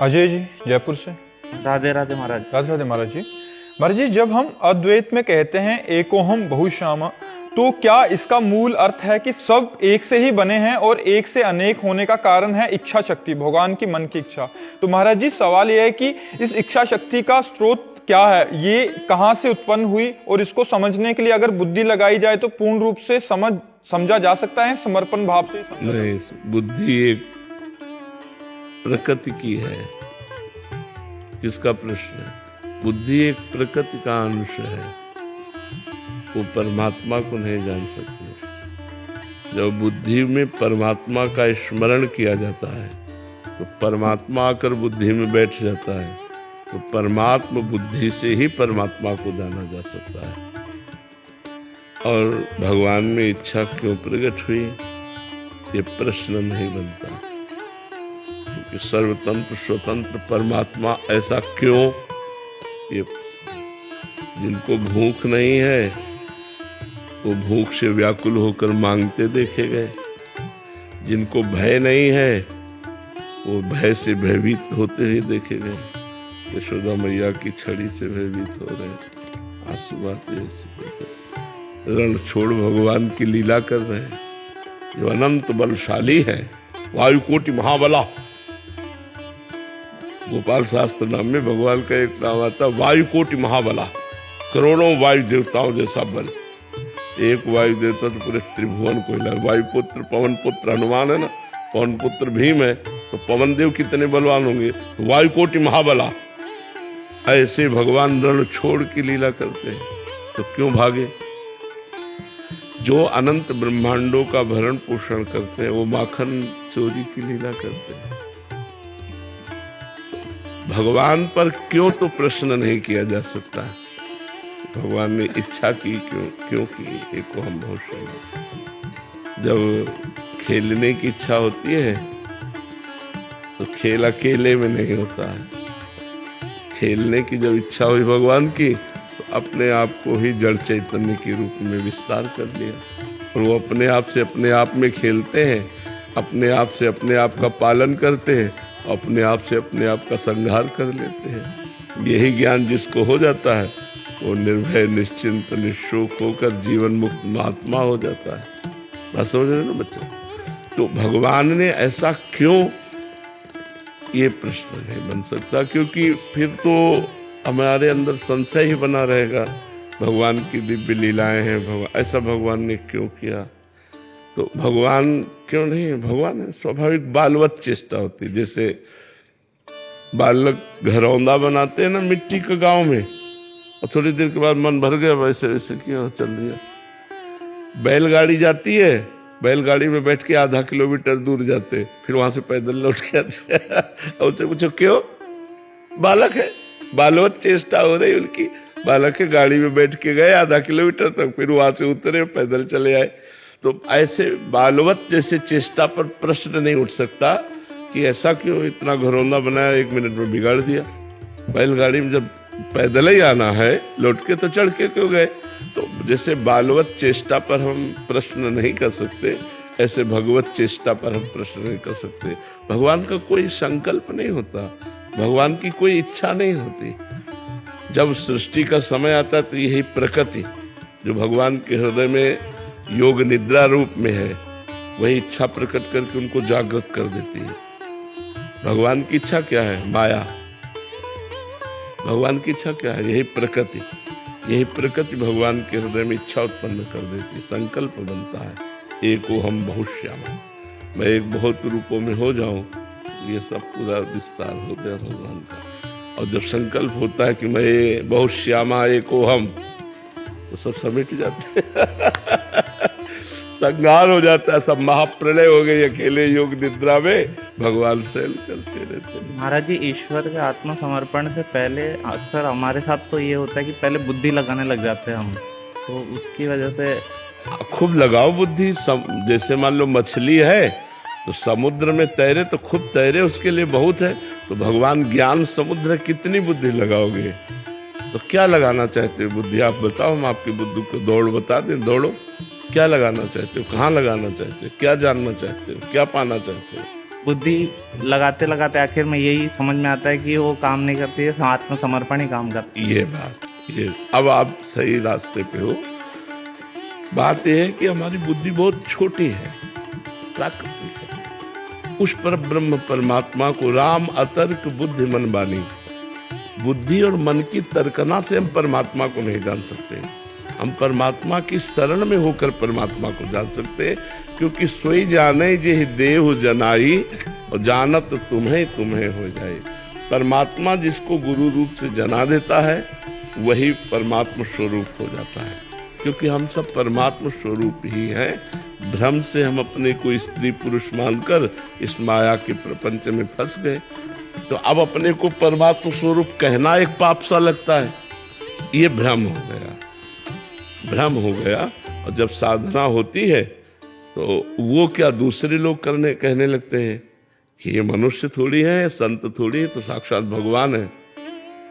अजय जी, जयपुर से। राधे राधे महाराज। राधे राधे महाराज जी। महाराज जी, जब हम अद्वैत में कहते हैं एकोहम बहुश्यामा, तो क्या इसका मूल अर्थ है कि सब एक से ही बने हैं और एक से अनेक होने का कारण है इच्छा शक्ति, भगवान की मन की इच्छा? तो महाराज जी, सवाल यह है कि इस इच्छा शक्ति का स्रोत क्या है, ये कहाँ से उत्पन्न हुई, और इसको समझने के लिए अगर बुद्धि लगाई जाए तो पूर्ण रूप से समझा जा सकता है, समर्पण भाव से? नहीं, बुद्धि एक प्रकृति की है। किसका प्रश्न है? बुद्धि एक प्रकृति का अंश है, वो परमात्मा को नहीं जान सकती। जब बुद्धि में परमात्मा का स्मरण किया जाता है तो परमात्मा आकर बुद्धि में बैठ जाता है, तो परमात्मा बुद्धि से ही परमात्मा को जाना जा सकता है। और भगवान में इच्छा क्यों प्रकट हुई, ये प्रश्न नहीं बनता, क्योंकि सर्वतंत्र स्वतंत्र परमात्मा ऐसा क्यों, ये जिनको भूख नहीं है वो भूख से व्याकुल होकर मांगते देखे गए, जिनको भय नहीं है वो भय से भयभीत होते ही देखे गए। यशोदा मैया की छड़ी से भयभीत हो रहे, आंसू बहाते रण छोड़ भगवान की लीला कर रहे हैं, जो अनंत बलशाली है, वायुकोटि महाबला। गोपाल शास्त्र नाम में भगवान का एक नाम आता, वायुकोटि महाबला, करोड़ों वायु देवताओं जैसा बल। एक वायु देवता तो पूरे त्रिभुवन को हिला। वायुपुत्र पवन पुत्र हनुमान है ना, पवन पुत्र भीम है, तो पवन देव कितने बलवान होंगे? तो वायुकोटि महाबला। ऐसे भगवान रण छोड़ की लीला करते हैं, तो क्यों भागे? जो अनंत ब्रह्मांडों का भरण पोषण करते हैं वो माखन चोरी की लीला करते हैं। भगवान पर क्यों तो प्रश्न नहीं किया जा सकता। भगवान ने इच्छा की क्यों की? एको हम बहुत, जब खेलने की इच्छा होती है तो खेल अकेले में नहीं होता है। खेलने की जब इच्छा हुई भगवान की तो अपने आप को ही जड़ चैतन्य के रूप में विस्तार कर लिया, और वो अपने आप में खेलते हैं, अपने आप से अपने आप का पालन करते हैं, अपने आप से अपने आप का संहार कर लेते हैं। यही ज्ञान जिसको हो जाता है वो निर्भय निश्चिंत निशोक होकर जीवन मुक्त महात्मा हो जाता है। बात समझ रहे ना बच्चे? तो भगवान ने ऐसा क्यों, ये प्रश्न नहीं बन सकता, क्योंकि फिर तो हमारे अंदर संशय ही बना रहेगा। भगवान की दिव्य लीलाएं हैं, भगवान ऐसा भगवान ने क्यों किया? तो भगवान क्यों नहीं है? भगवान है स्वाभाविक बालवत चेष्टा होती है। जैसे बालक घरौंदा बनाते हैं ना मिट्टी के गांव में, और थोड़ी देर के बाद मन भर गया, वैसे वैसे क्यों चल दिया। बैलगाड़ी जाती है, बैलगाड़ी में बैठ के आधा किलोमीटर दूर जाते, फिर वहां से पैदल लौट के आते और उससे पूछो क्यों? बालक है, बालवत चेष्टा हो रही उनकी। बालक है, गाड़ी में बैठ के गए आधा किलोमीटर तक, फिर वहां से उतरे पैदल चले आए। तो ऐसे बालवत जैसे चेष्टा पर प्रश्न नहीं उठ सकता कि ऐसा क्यों इतना घरौंदा बनाया, 1 मिनट में बिगाड़ दिया। बैलगाड़ी में जब पैदल ही आना है, लौट के तो चढ़ के क्यों गए? तो जैसे बालवत चेष्टा पर हम प्रश्न नहीं कर सकते, ऐसे भगवत चेष्टा पर हम प्रश्न नहीं कर सकते। भगवान का कोई संकल्प नहीं होता, भगवान की कोई इच्छा नहीं होती। जब सृष्टि का समय आता है तो यही प्रकृति जो भगवान के हृदय में योग निद्रा रूप में है, वही इच्छा प्रकट करके उनको जागृत कर देती है। भगवान की इच्छा क्या है? माया। भगवान की इच्छा क्या है? यही प्रकृति। यही प्रकृति भगवान के हृदय में इच्छा उत्पन्न कर देती, संकल्प बनता है एको हम बहुश्यामा, मैं एक बहुत रूपों में हो जाऊं। ये सब पूरा विस्तार हो गया भगवान का। और जब संकल्प होता है कि मैं बहुश्यामा एको हम, तो सब समेट जाते हैं संहार हो जाता है, सब महाप्रलय हो गई। अकेले योग निद्रा में भगवान शैल करते रहते हैं। महाराज जी, ईश्वर के आत्मसमर्पण से पहले अक्सर हमारे साथ तो ये होता है कि पहले बुद्धि लगाने लग जाते हैं हम, तो उसकी वजह से खूब लगाओ बुद्धि। जैसे मान लो मछली है तो समुद्र में तैरे तो खूब तैरे, उसके लिए बहुत है। तो भगवान ज्ञान समुद्र, कितनी बुद्धि लगाओगे? तो क्या लगाना चाहते हो बुद्धि? आप बताओ, हम आपकी बुद्धि को दौड़ बता दें। दौड़ो, क्या लगाना चाहते हो? कहाँ लगाना चाहते हो? क्या जानना चाहते हो? क्या पाना चाहते हो? बुद्धि लगाते लगाते आखिर में यही समझ में आता है कि वो काम नहीं करती है, आत्मसमर्पण ही काम करती ये बात, ये अब आप सही रास्ते पे हो। बात यह है कि हमारी बुद्धि बहुत छोटी है, प्राकृतिक है। उस पर ब्रह्म परमात्मा को राम अतर्क बुद्धि मन बानी, बुद्धि और मन की तर्कना से हम परमात्मा को नहीं जान सकते। हम परमात्मा की शरण में होकर परमात्मा को जान सकते हैं, क्योंकि सोई जाने जे देह जनाई और जानत तुम्हें तुम्हें हो जाए। परमात्मा जिसको गुरु रूप से जना देता है वही परमात्मा स्वरूप हो जाता है, क्योंकि हम सब परमात्मा स्वरूप ही हैं। भ्रम से हम अपने को स्त्री पुरुष मानकर इस माया के प्रपंच में फंस गए, तो अब अपने को परमात्मा स्वरूप कहना एक पाप सा लगता है। ये भ्रम हो गया, भ्रम हो गया। और जब साधना होती है तो वो क्या दूसरे लोग कहने लगते हैं कि ये मनुष्य थोड़ी है, संत थोड़ी है, तो साक्षात भगवान है।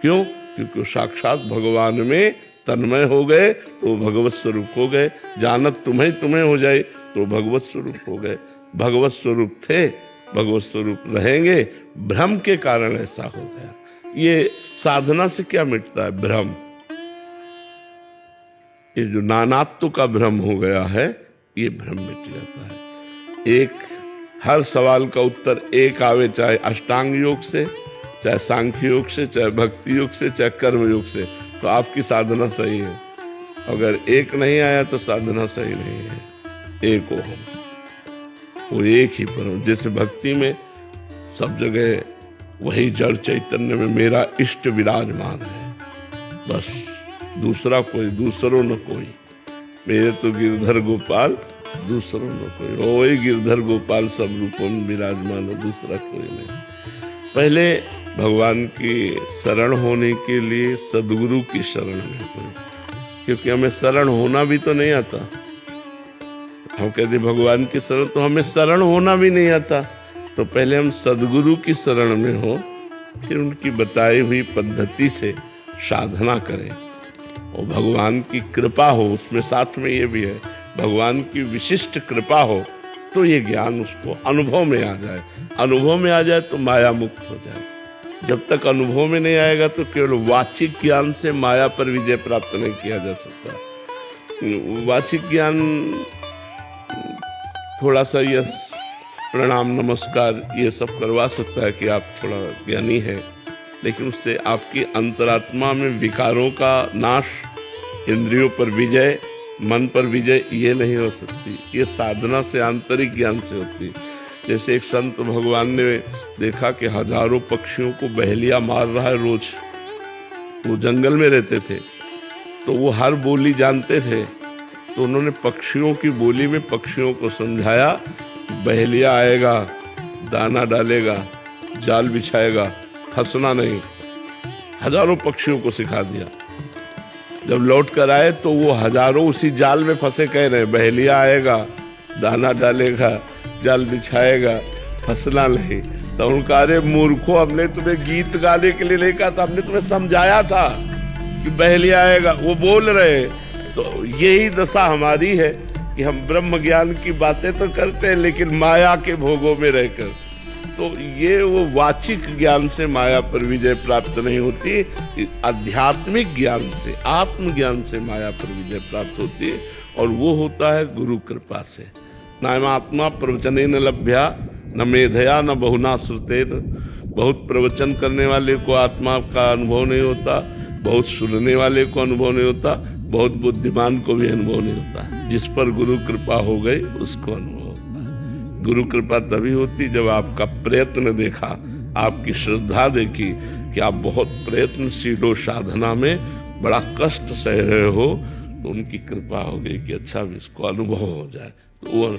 क्यों? क्योंकि वो साक्षात भगवान में तन्मय हो गए तो वो भगवत स्वरूप हो गए। जानत तुम्हें तुम्हें हो जाए तो भगवत स्वरूप हो गए। भगवत स्वरूप थे, भगवत स्वरूप रहेंगे। भ्रम के कारण ऐसा हो गया। ये साधना से क्या मिटता है? भ्रम। ये जो नानात्व का भ्रम हो गया है, ये भ्रम मिट जाता है। एक हर सवाल का उत्तर एक आवे, चाहे अष्टांग योग से, चाहे सांख्य योग से, चाहे भक्ति योग से, चाहे कर्म योग से, तो आपकी साधना सही है। अगर एक नहीं आया तो साधना सही नहीं है। एक हो हम, वो एक ही परम। जैसे भक्ति में सब जगह वही जड़ चैतन्य में मेरा इष्ट विराजमान है, बस दूसरा कोई, दूसरों न कोई। मेरे तो गिरधर गोपाल दूसरों न कोई, वही गिरधर गोपाल सब रूपों में विराजमान है, दूसरा कोई नहीं। पहले भगवान की शरण होने के लिए सदगुरु की शरण में हो, क्योंकि हमें शरण होना भी तो नहीं आता। हम कहते भगवान की शरण, तो हमें शरण होना भी नहीं आता। तो पहले हम सदगुरु की शरण में हो, फिर उनकी बताई हुई पद्धति से साधना करें और भगवान की कृपा हो। उसमें साथ में ये भी है, भगवान की विशिष्ट कृपा हो तो ये ज्ञान उसको अनुभव में आ जाए। अनुभव में आ जाए तो माया मुक्त हो जाए। जब तक अनुभव में नहीं आएगा तो केवल वाचिक ज्ञान से माया पर विजय प्राप्त नहीं किया जा सकता। वाचिक ज्ञान थोड़ा सा ये प्रणाम नमस्कार ये सब करवा सकता है कि आप थोड़ा ज्ञानी हैं, लेकिन उससे आपकी अंतरात्मा में विकारों का नाश, इंद्रियों पर विजय, मन पर विजय ये नहीं हो सकती। ये साधना से, आंतरिक ज्ञान से होती। जैसे एक संत भगवान ने देखा कि हजारों पक्षियों को बहेलिया मार रहा है रोज। वो जंगल में रहते थे तो वो हर बोली जानते थे, तो उन्होंने पक्षियों की बोली में पक्षियों को समझाया, बहेलिया आएगा, दाना डालेगा, जाल बिछाएगा, फंसना नहीं। हजारों पक्षियों को सिखा दिया। जब लौट कर आए तो वो हजारों उसी जाल में फंसे कह रहे, बहेलिया आएगा, दाना डालेगा, जाल बिछाएगा, फंसना नहीं। तो उनका, अरे मूर्खों, हमने तुम्हें गीत गाने के लिए नहीं कहा था, हमने तुम्हें समझाया था कि बहेलिया आएगा। वो बोल रहे। तो यही दशा हमारी है कि हम ब्रह्म ज्ञान की बातें तो करते हैं लेकिन माया के भोगों में रहकर। तो ये वो वाचिक ज्ञान से माया पर विजय प्राप्त नहीं होती, आध्यात्मिक ज्ञान से, आत्मज्ञान से माया पर विजय प्राप्त होती है। और वो होता है गुरु कृपा से। नाम आत्मा प्रवचनेन लभ्या न मेधया न बहुना श्रुतेन। बहुत प्रवचन करने वाले को आत्मा का अनुभव नहीं होता, बहुत सुनने वाले को अनुभव नहीं होता, बहुत बुद्धिमान को भी अनुभव नहीं होता। जिस पर गुरु कृपा हो गई उसको अनुभव होता है। गुरु कृपा तभी होती जब आपका प्रयत्न देखा, आपकी श्रद्धा देखी कि आप बहुत प्रयत्नशील हो, साधना में बड़ा कष्ट सह रहे हो, तो उनकी कृपा हो गई कि अच्छा भी इसको अनुभव हो जाए। तो वो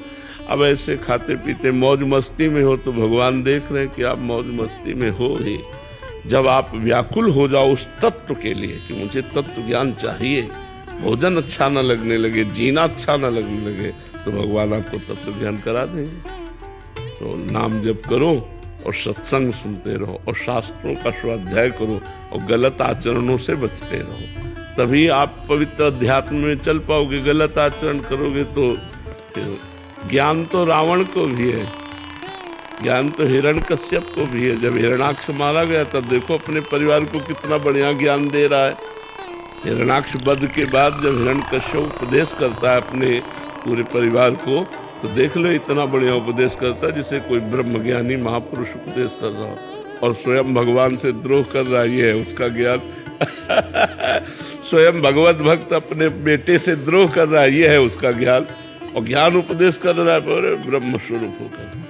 अब ऐसे खाते पीते मौज मस्ती में हो तो भगवान देख रहे हैं कि आप मौज मस्ती में हो ही। जब आप व्याकुल हो जाओ उस तत्व के लिए कि मुझे तत्व ज्ञान चाहिए, भोजन अच्छा न लगने लगे, जीना अच्छा न लगने लगे, तो भगवान आपको तत्व ज्ञान करा देंगे। तो नाम जप करो और सत्संग सुनते रहो और शास्त्रों का स्वाध्याय करो और गलत आचरणों से बचते रहो, तभी आप पवित्र अध्यात्म में चल पाओगे। गलत आचरण करोगे तो ज्ञान तो रावण को भी है, ज्ञान तो हिरण्यकश्यप को भी है। जब हिरण्याक्ष मारा गया तब देखो अपने परिवार को कितना बढ़िया ज्ञान दे रहा है। हिरण्याक्ष वध के बाद जब हिरण्यकश्यप उपदेश करता है अपने पूरे परिवार को, तो देख लो इतना बढ़िया उपदेश करता है जिसे कोई ब्रह्मज्ञानी महापुरुष उपदेश कर रहा हो। और स्वयं भगवान से द्रोह कर रहा है, उसका ज्ञान स्वयं भगवत भक्त अपने बेटे से द्रोह कर रहा है, ये है उसका ज्ञान। और ज्ञान उपदेश कर रहा है ब्रह्म स्वरूप होकर।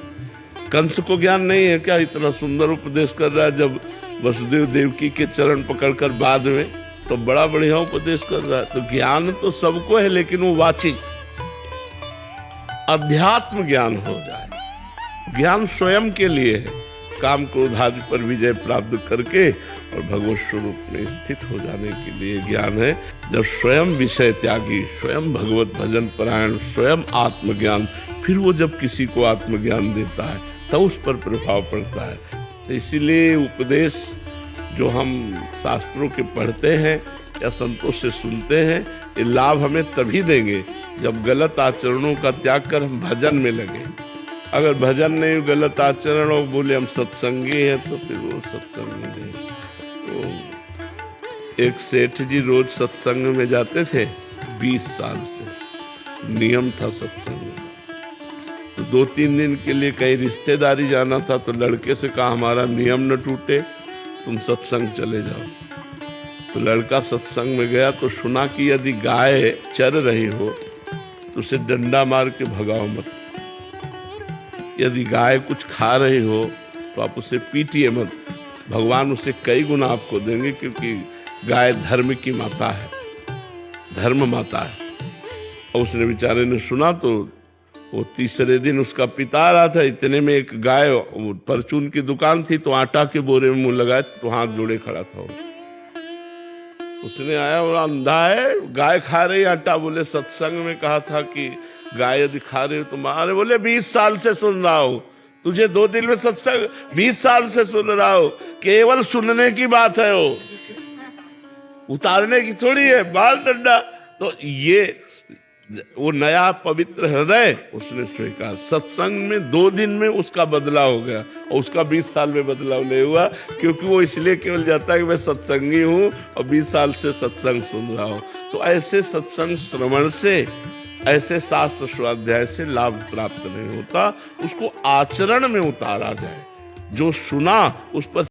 कंस को ज्ञान नहीं है क्या? इतना सुंदर उपदेश कर रहा है। जब वसुदेव देवकी के चरण पकड़कर बाद में, तो बड़ा बढ़िया उपदेश कर रहा है। तो ज्ञान तो सबको है, लेकिन वो वाचिक अध्यात्म ज्ञान हो जाए। ज्ञान स्वयं के लिए है, काम क्रोध आदि पर विजय प्राप्त करके और भगवत स्वरूप में स्थित हो जाने के लिए ज्ञान है। जब स्वयं विषय त्यागी, स्वयं भगवत भजन परायण, स्वयं आत्मज्ञान, फिर वो जब किसी को आत्मज्ञान देता है तब उस पर प्रभाव पड़ता है। तो इसीलिए उपदेश जो हम शास्त्रों के पढ़ते हैं या संतों से सुनते हैं, ये लाभ हमें तभी देंगे जब गलत आचरणों का त्याग कर हम भजन में लगे। अगर भजन नहीं, गलत आचरण और बोले हम सत्संगी हैं, तो फिर वो सत्संगी नहीं। तो एक सेठ जी रोज सत्संग में जाते थे 20 साल से, नियम था सत्संग का। तो 2-3 दिन के लिए कहीं रिश्तेदारी जाना था, तो लड़के से कहा हमारा नियम न टूटे, तुम सत्संग चले जाओ। तो लड़का सत्संग में गया तो सुना कि यदि गाय चर रही हो तो उसे डंडा मार के भगाओ मत। यदि गाय कुछ खा रही हो तो आप उसे पीटिए मत, भगवान उसे कई गुना आपको देंगे, क्योंकि गाय धर्म की माता है, धर्म माता है। और उसने बेचारे ने सुना तो वो तीसरे दिन उसका पिता आ रहा था, इतने में एक गाय, परचून की दुकान थी, तो आटा के बोरे में मुंह लगाए तो हाथ जोड़े खड़ा था। उसने आया और अंधा है, गाय खा रही आटा। बोले सत्संग में कहा था कि गाय यदि खा रही हो तो मारे। बोले 20 साल से सुन रहा हूं, तुझे 2 दिन में सत्संग 20 साल से सुन रहा हो, केवल सुनने की बात है, वो उतारने की थोड़ी है, बाल डंडा। तो ये वो नया पवित्र हृदय उसने स्वीकार। सत्संग में 2 दिन में उसका बदलाव हो गया, और उसका 20 साल में बदलाव नहीं हुआ, क्योंकि वो इसलिए केवल जाता है कि मैं सत्संगी हूँ और 20 साल से सत्संग सुन रहा हूँ। तो ऐसे सत्संग श्रवण से, ऐसे शास्त्र स्वाध्याय से लाभ प्राप्त नहीं होता, उसको आचरण में उतारा जाए। जो सुना उस पर